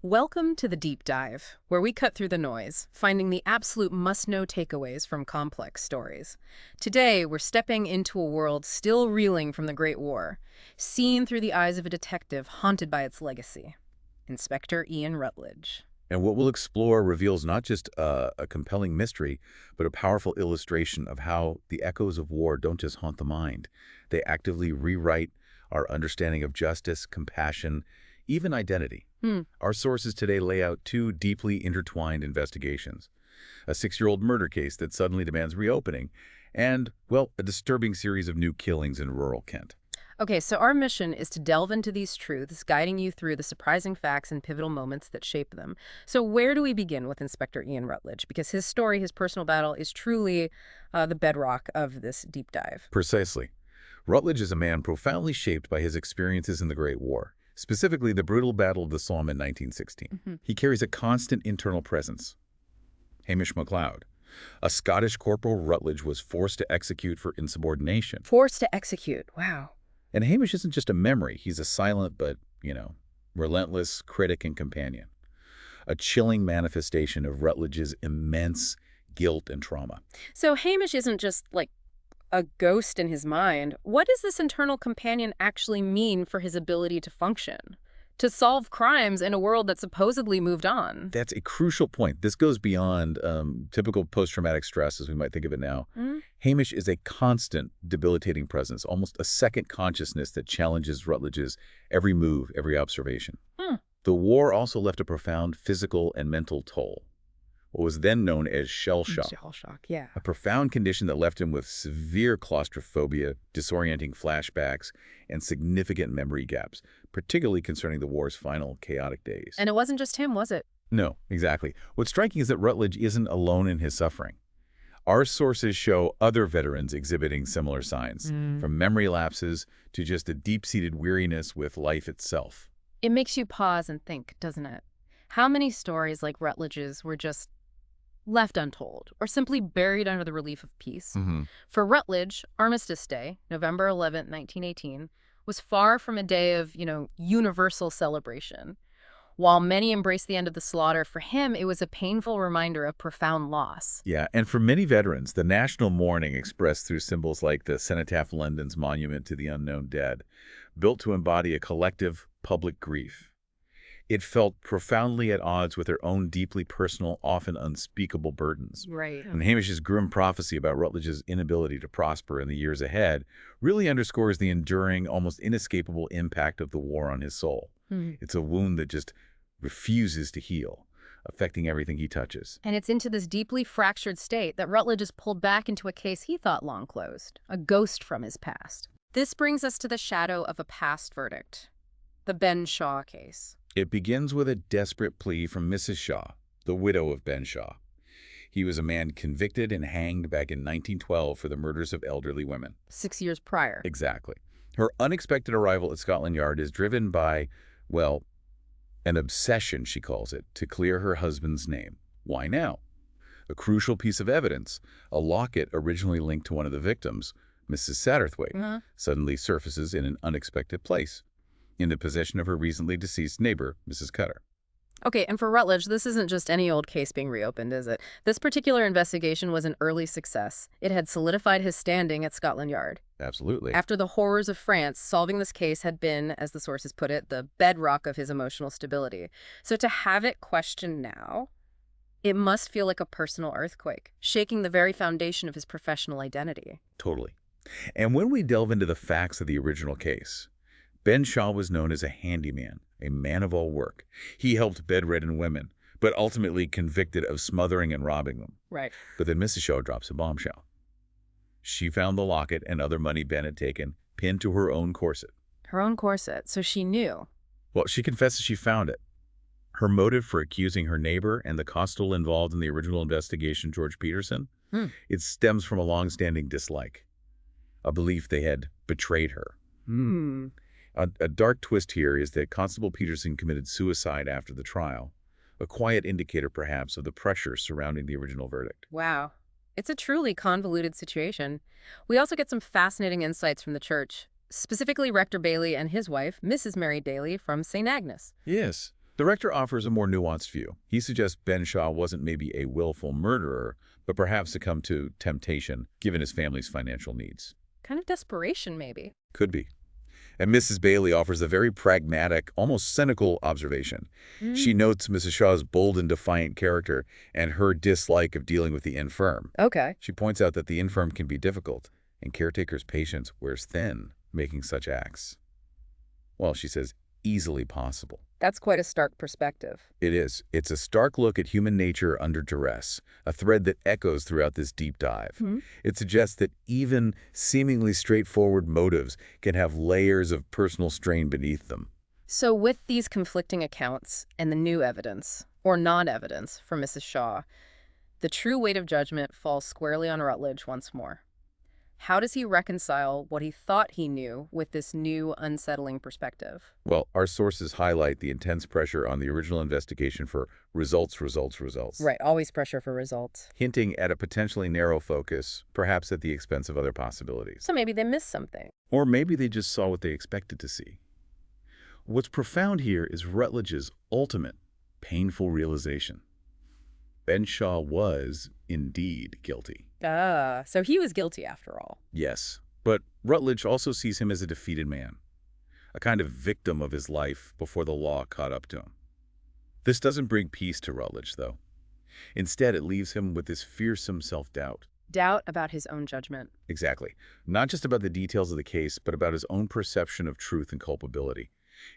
Welcome to the Deep Dive, where we cut through the noise, finding the absolute must-know takeaways from complex stories. Today, we're stepping into a world still reeling from the Great War, seen through the eyes of a detective haunted by its legacy, Inspector Ian Rutledge. And what we'll explore reveals not just a compelling mystery, but a powerful illustration of how the echoes of war don't just haunt the mind. They actively rewrite our understanding of justice, compassion, even identity. Our sources today lay out two deeply intertwined investigations. A 6-year-old murder case that suddenly demands reopening, and, well, a disturbing series of new killings in rural Kent. Okay, so our mission is to delve into these truths, guiding you through the surprising facts and pivotal moments that shape them. So where do we begin with Inspector Ian Rutledge? Because his story, his personal battle, is truly the bedrock of this deep dive. Precisely. Rutledge is a man profoundly shaped by his experiences in the Great War, specifically the brutal Battle of the Somme in 1916. He carries a constant internal presence. Hamish MacLeod, a Scottish corporal Rutledge was forced to execute for insubordination. Forced to execute. Wow. And Hamish isn't just a memory. He's a silent but, relentless critic and companion. A chilling manifestation of Rutledge's immense guilt and trauma. So Hamish isn't just like a ghost in his mind. What does this internal companion actually mean for his ability to function, to solve crimes in a world that supposedly moved on? That's a crucial point. This goes beyond typical post-traumatic stress as we might think of it now. Hamish is a constant, debilitating presence, almost a second consciousness that challenges Rutledge's every move, every observation. The war also left a profound physical and mental toll. What was then known as shell shock. Shell shock, yeah. A profound condition that left him with severe claustrophobia, disorienting flashbacks, and significant memory gaps, particularly concerning the war's final chaotic days. And it wasn't just him, was it? No, exactly. What's striking is that Rutledge isn't alone in his suffering. Our sources show other veterans exhibiting similar signs, from memory lapses to just a deep-seated weariness with life itself. It makes you pause and think, doesn't it? How many stories like Rutledge's were just left untold, or simply buried under the relief of peace? For Rutledge, Armistice Day, November 11th, 1918, was far from a day of, universal celebration. While many embraced the end of the slaughter, for him, it was a painful reminder of profound loss. Yeah, and for many veterans, the national mourning expressed through symbols like the Cenotaph London's Monument to the Unknown Dead, built to embody a collective public grief. It felt profoundly at odds with their own deeply personal, often unspeakable burdens. Right. And Hamish's grim prophecy about Rutledge's inability to prosper in the years ahead really underscores the enduring, almost inescapable impact of the war on his soul. It's a wound that just refuses to heal, affecting everything he touches. And it's into this deeply fractured state that Rutledge is pulled back into a case he thought long closed, a ghost from his past. This brings us to the shadow of a past verdict, the Ben Shaw case. It begins with a desperate plea from Mrs. Shaw, the widow of Ben Shaw. He was a man convicted and hanged back in 1912 for the murders of elderly women. 6 years prior. Exactly. Her unexpected arrival at Scotland Yard is driven by, well, an obsession, she calls it, to clear her husband's name. Why now? A crucial piece of evidence, a locket originally linked to one of the victims, Mrs. Satterthwaite, suddenly surfaces in an unexpected place, in the possession of her recently deceased neighbor, Mrs. Cutter. Okay, and for Rutledge, this isn't just any old case being reopened, is it? This particular investigation was an early success. It had solidified his standing at Scotland Yard. Absolutely. After the horrors of France, solving this case had been, as the sources put it, the bedrock of his emotional stability. So to have it questioned now, it must feel like a personal earthquake, shaking the very foundation of his professional identity. Totally. And when we delve into the facts of the original case, Ben Shaw was known as a handyman, a man of all work. He helped bedridden women, but ultimately convicted of smothering and robbing them. Right. But then Mrs. Shaw drops a bombshell. She found the locket and other money Ben had taken pinned to her own corset. Her own corset, so she knew. Well, she confesses she found it. Her motive for accusing her neighbor and the constable involved in the original investigation, George Peterson, it stems from a long-standing dislike, a belief they had betrayed her. A dark twist here is that Constable Peterson committed suicide after the trial, a quiet indicator perhaps of the pressure surrounding the original verdict. Wow. It's a truly convoluted situation. We also get some fascinating insights from the church, specifically Rector Bailey and his wife, Mrs. Mary Daly from St. Agnes. Yes, The rector offers a more nuanced view. He suggests Ben Shaw wasn't maybe a willful murderer, but perhaps succumbed to temptation, given his family's financial needs. Kind of desperation, maybe. Could be. And Mrs. Bailey offers a very pragmatic, almost cynical observation. She notes Mrs. Shaw's bold and defiant character and her dislike of dealing with the infirm. Okay. She points out that the infirm can be difficult, and caretaker's patience wears thin making such acts. Well, she says, easily possible. That's quite a stark perspective. It is. It's a stark look at human nature under duress, a thread that echoes throughout this deep dive. It suggests that even seemingly straightforward motives can have layers of personal strain beneath them. So with these conflicting accounts and the new evidence, or non-evidence, from Mrs. Shaw, the true weight of judgment falls squarely on Rutledge once more. How does he reconcile what he thought he knew with this new, unsettling perspective? Well, our sources highlight the intense pressure on the original investigation for results. Right, always pressure for results. Hinting at a potentially narrow focus, perhaps at the expense of other possibilities. So maybe they missed something. Or maybe they just saw what they expected to see. What's profound here is Rutledge's ultimate, painful realization. Ben Shaw was, indeed, guilty. So he was guilty after all. Yes, but Rutledge also sees him as a defeated man, a kind of victim of his life before the law caught up to him. This doesn't bring peace to Rutledge, though. Instead, it leaves him with this fearsome self-doubt. Doubt about his own judgment. Exactly. Not just about the details of the case, but about his own perception of truth and culpability.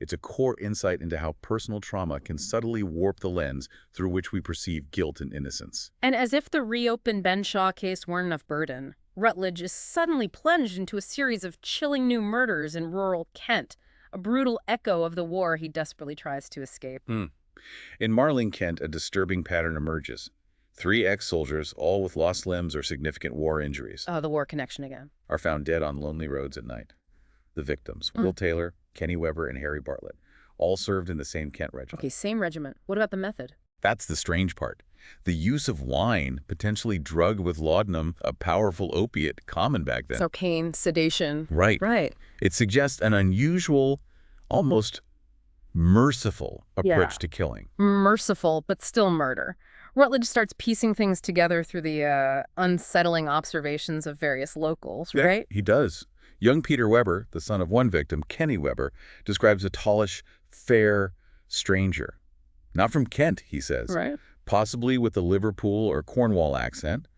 It's a core insight into how personal trauma can subtly warp the lens through which we perceive guilt and innocence. And as if the reopened Ben Shaw case weren't enough burden, Rutledge is suddenly plunged into a series of chilling new murders in rural Kent, a brutal echo of the war he desperately tries to escape. In Marling, Kent, a disturbing pattern emerges. 3 ex-soldiers, all with lost limbs or significant war injuries, Oh, the war connection again. are found dead on lonely roads at night. The victims, Will Taylor, Kenny Weber, and Harry Bartlett, all served in the same Kent regiment. Okay, same regiment. What about the method? That's the strange part. The use of wine, potentially drugged with laudanum, a powerful opiate common back then. So cane, sedation. Right. Right. It suggests an unusual, almost merciful approach to killing. Merciful, but still murder. Rutledge starts piecing things together through the unsettling observations of various locals, right? He does. Young Peter Weber, the son of one victim, Kenny Weber, describes a tallish, fair stranger. Not from Kent, he says. Right. Possibly with a Liverpool or Cornwall accent.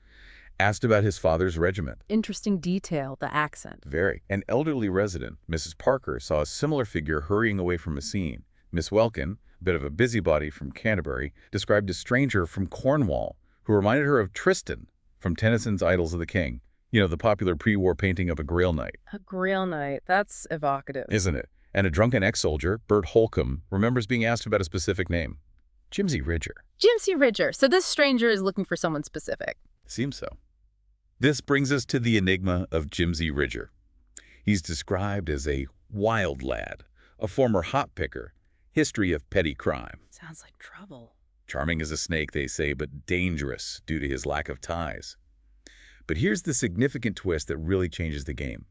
Asked about his father's regiment. Interesting detail, the accent. Very. An elderly resident, Mrs. Parker, saw a similar figure hurrying away from a scene. Miss Welkin, a bit of a busybody from Canterbury, described a stranger from Cornwall who reminded her of Tristan from Tennyson's Idylls of the King. You know, the popular pre-war painting of a Grail Knight. A Grail Knight. That's evocative. Isn't it? And a drunken ex-soldier, Bert Holcomb, remembers being asked about a specific name. Jimsy Ridger. Jimsy Ridger. So this stranger is looking for someone specific. Seems so. This brings us to the enigma of Jimsy Ridger. He's described as a wild lad, a former hop picker, history of petty crime. Sounds like trouble. Charming as a snake, they say, but dangerous due to his lack of ties. But here's the significant twist that really changes the game.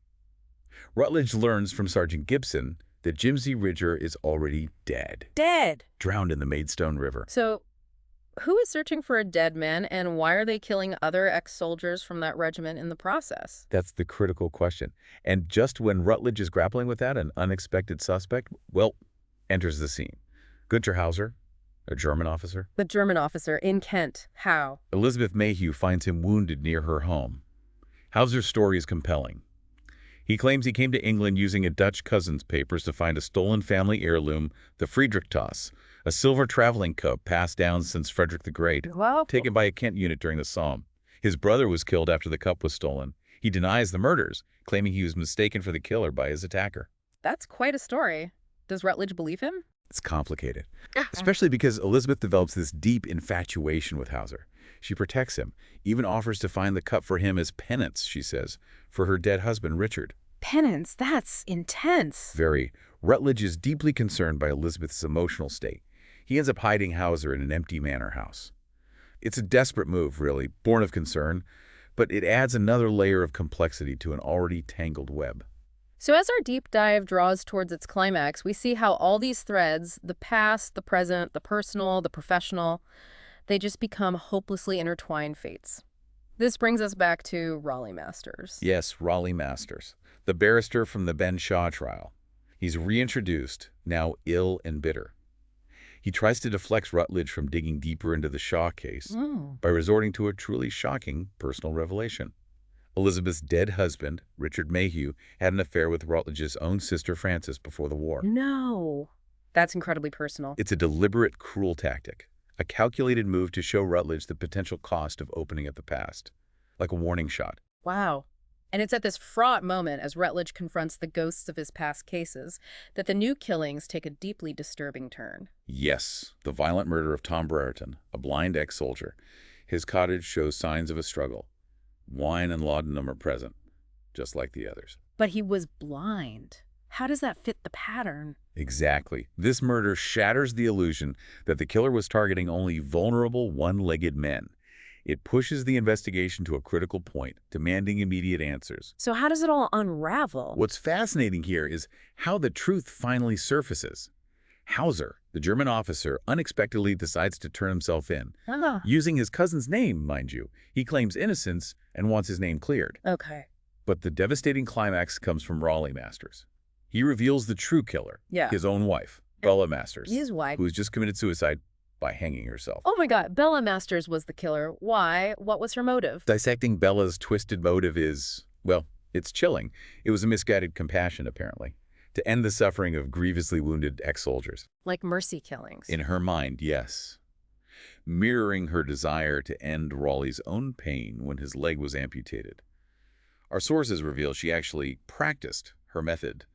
Rutledge learns from Sergeant Gibson that Jimsy Ridger is already dead. Dead. Drowned in the Maidstone River. So who is searching for a dead man, and why are they killing other ex-soldiers from that regiment in the process? That's the critical question. And just when Rutledge is grappling with that, an unexpected suspect, well, enters the scene. Günther Hauser, a German officer. The German officer in Kent. How? Elizabeth Mayhew finds him wounded near her home. Hauser's story is compelling. He claims he came to England using a Dutch cousin's papers to find a stolen family heirloom, the Friedrichsthos, a silver traveling cup passed down since Frederick the Great, Wow. taken by a Kent unit during the Somme. His brother was killed after the cup was stolen. He denies the murders, claiming he was mistaken for the killer by his attacker. That's quite a story. Does Rutledge believe him? It's complicated, especially because Elizabeth develops this deep infatuation with Hauser. She protects him, even offers to find the cup for him as penance, she says, for her dead husband, Richard. Penance, that's intense. Very. Rutledge is deeply concerned by Elizabeth's emotional state. He ends up hiding Hauser in an empty manor house. It's a desperate move, really, born of concern, but it adds another layer of complexity to an already tangled web. So as our deep dive draws towards its climax, we see how all these threads, the past, the present, the personal, the professional, they just become hopelessly intertwined fates. This brings us back to Raleigh Masters. Yes, Raleigh Masters, the barrister from the Ben Shaw trial. He's reintroduced, now ill and bitter. He tries to deflect Rutledge from digging deeper into the Shaw case by resorting to a truly shocking personal revelation. Elizabeth's dead husband, Richard Mayhew, had an affair with Rutledge's own sister Frances before the war. No. That's incredibly personal. It's a deliberate, cruel tactic, a calculated move to show Rutledge the potential cost of opening up the past, like a warning shot. Wow. And it's at this fraught moment as Rutledge confronts the ghosts of his past cases that the new killings take a deeply disturbing turn. Yes, the violent murder of Tom Brereton, a blind ex-soldier. His cottage shows signs of a struggle. Wine and laudanum are present, just like the others. But he was blind. How does that fit the pattern? Exactly. This murder shatters the illusion that the killer was targeting only vulnerable, one-legged men. It pushes the investigation to a critical point, demanding immediate answers. So how does it all unravel? What's fascinating here is how the truth finally surfaces. Hauser, the German officer, unexpectedly decides to turn himself in. Using his cousin's name, mind you. He claims innocence and wants his name cleared. Okay. But the devastating climax comes from Raleigh Masters. He reveals the true killer, his own wife, Bella Masters, His wife. who has just committed suicide by hanging herself. Oh my God, Bella Masters was the killer. Why? What was her motive? Dissecting Bella's twisted motive is, well, it's chilling. It was a misguided compassion, apparently, to end the suffering of grievously wounded ex-soldiers. Like mercy killings. In her mind, yes. Mirroring her desire to end Raleigh's own pain when his leg was amputated. Our sources reveal she actually practiced her method.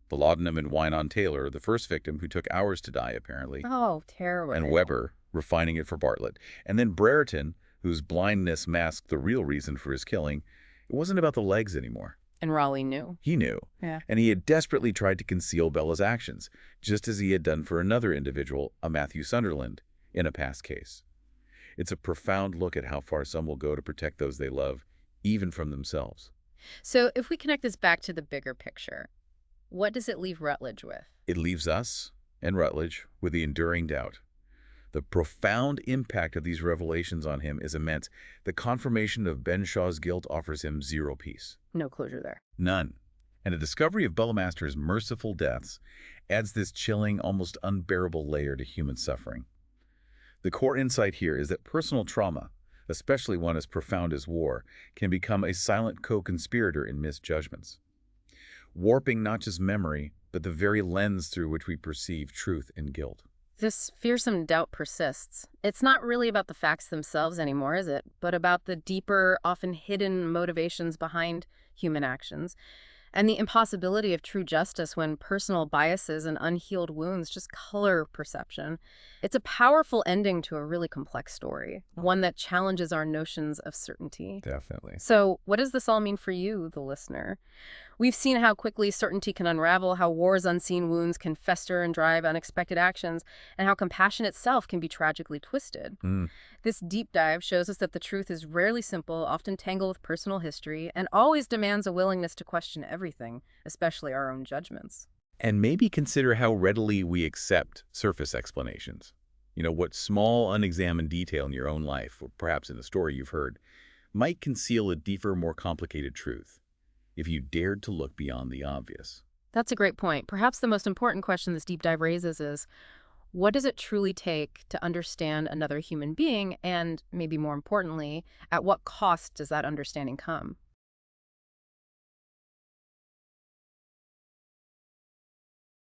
The laudanum and wine on Taylor, the first victim who took hours to die, apparently. Oh, terrible. And Weber, refining it for Bartlett. And then Brereton, whose blindness masked the real reason for his killing. It wasn't about the legs anymore. And Raleigh knew. He knew. Yeah. And he had desperately tried to conceal Bella's actions, just as he had done for another individual, a Matthew Sunderland, in a past case. It's a profound look at how far some will go to protect those they love, even from themselves. So if we connect this back to the bigger picture, what does it leave Rutledge with? It leaves us and Rutledge with the enduring doubt. The profound impact of these revelations on him is immense. The confirmation of Ben Shaw's guilt offers him zero peace. No closure there. None. And the discovery of Bella Masters' merciful deaths adds this chilling, almost unbearable layer to human suffering. The core insight here is that personal trauma, especially one as profound as war, can become a silent co-conspirator in misjudgments, warping not just memory, but the very lens through which we perceive truth and guilt. This fearsome doubt persists. It's not really about the facts themselves anymore, is it? But about the deeper, often hidden motivations behind human actions, and the impossibility of true justice when personal biases and unhealed wounds just color perception. It's a powerful ending to a really complex story, one that challenges our notions of certainty. Definitely. So what does this all mean for you, the listener? We've seen how quickly certainty can unravel, how war's unseen wounds can fester and drive unexpected actions, and how compassion itself can be tragically twisted. This deep dive shows us that the truth is rarely simple, often tangled with personal history, and always demands a willingness to question everything, especially our own judgments. And maybe consider how readily we accept surface explanations. You know, what small, unexamined detail in your own life, or perhaps in the story you've heard, might conceal a deeper, more complicated truth, if you dared to look beyond the obvious. That's a great point. Perhaps the most important question this deep dive raises is, what does it truly take to understand another human being? And maybe more importantly, at what cost does that understanding come?